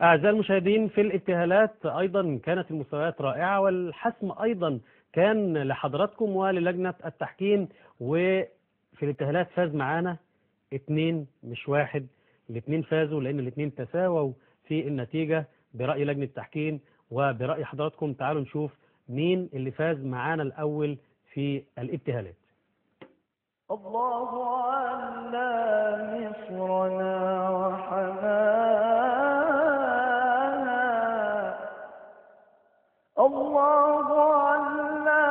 أعزائي المشاهدين، في الابتهالات أيضا كانت المستويات رائعة، والحسم أيضا كان لحضراتكم وللجنة التحكيم. وفي الابتهالات فاز معانا اتنين مش واحد، الاتنين فازوا لأن الاتنين تساووا في النتيجة برأي لجنة التحكيم وبرأي حضراتكم. تعالوا نشوف مين اللي فاز معانا الأول في الابتهالات. الله على مصرنا وحماها، الله على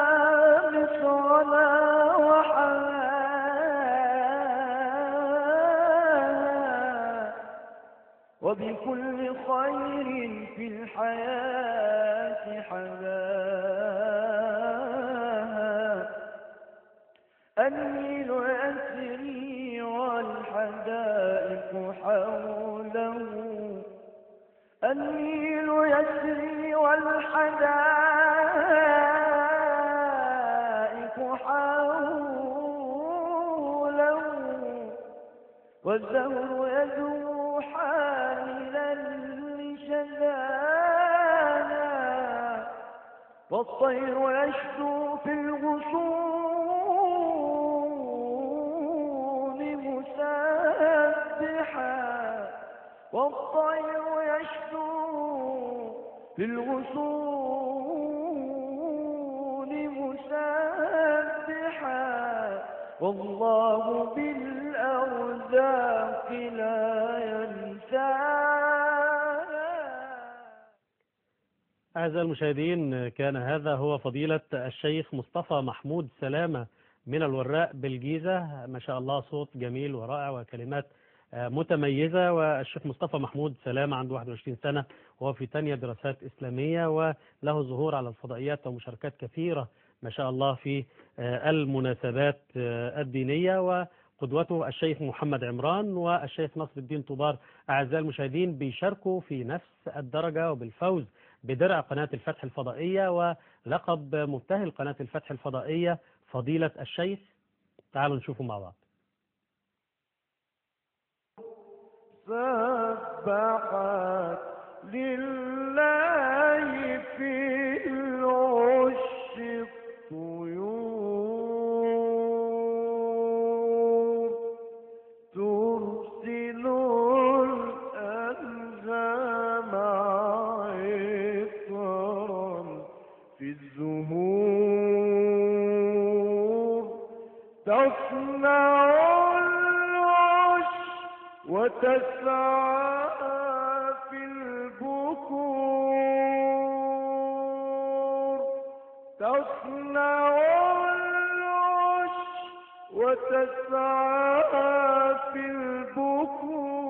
مصرنا وحماها، وبكل خير في الحياة حماها. النيل يسري والحدائق حوله، النيل يسري والحدائق حوله، والزهر يزهو حاملا لشذانا، والطير يشدو في الغصون مسبحا، والطير يشدو في الغصون مسبحا، والله بالأرزاق لا ينسانا. أعزائي المشاهدين، كان هذا هو فضيلة الشيخ مصطفى محمود سلامة من الوراق بالجيزة. ما شاء الله، صوت جميل ورائع وكلمات متميزة. والشيخ مصطفى محمود سلامة عنده 21 سنة، وهو في تانية دراسات إسلامية، وله ظهور على الفضائيات ومشاركات كثيرة ما شاء الله في المناسبات الدينية. وقدوته الشيخ محمد عمران والشيخ نصر الدين طوبار. أعزائي المشاهدين، بيشاركوا في نفس الدرجة وبالفوز بدرع قناة الفتح الفضائية ولقب مبتهل قناة الفتح الفضائية فضيلة الشيخ. تعالوا نشوفه مع بعض. سبحت لله في العش الطيور، ترسل الأنغام عطرا في الزهور، تصنع العش وتسعى في البكور، تصنع العش وتسعى في البكور،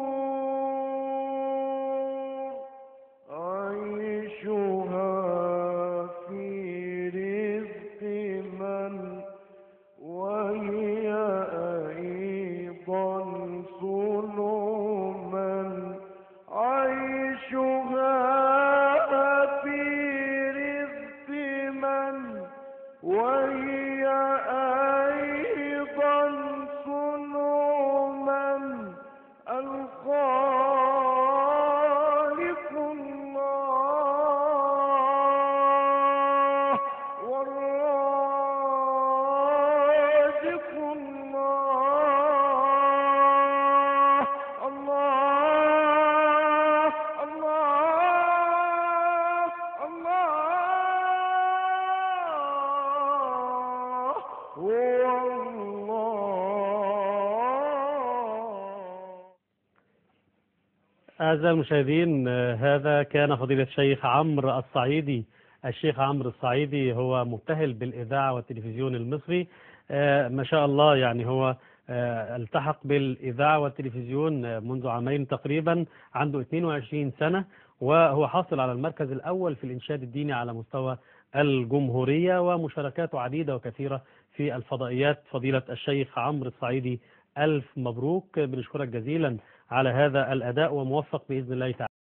عيشها في رزق من وهي أيضا صنوما، عيشها في رزق من وهي أيضا صنوما، الخالق الله والرازق الله، الله الله الله هو الله. أعزائي المشاهدين، هذا كان فضيلة الشيخ عمرو الصعيدي. الشيخ عمرو الصعيدي هو مبتهل بالإذاعة والتلفزيون المصري. ما شاء الله، يعني هو التحق بالإذاعة والتلفزيون منذ عامين تقريبا، عنده 22 سنة، وهو حاصل على المركز الأول في الإنشاد الديني على مستوى الجمهورية، ومشاركاته عديدة وكثيرة في الفضائيات. فضيلة الشيخ عمرو الصعيدي، ألف مبروك، بنشكرك جزيلا على هذا الأداء، وموفق بإذن الله تعالى.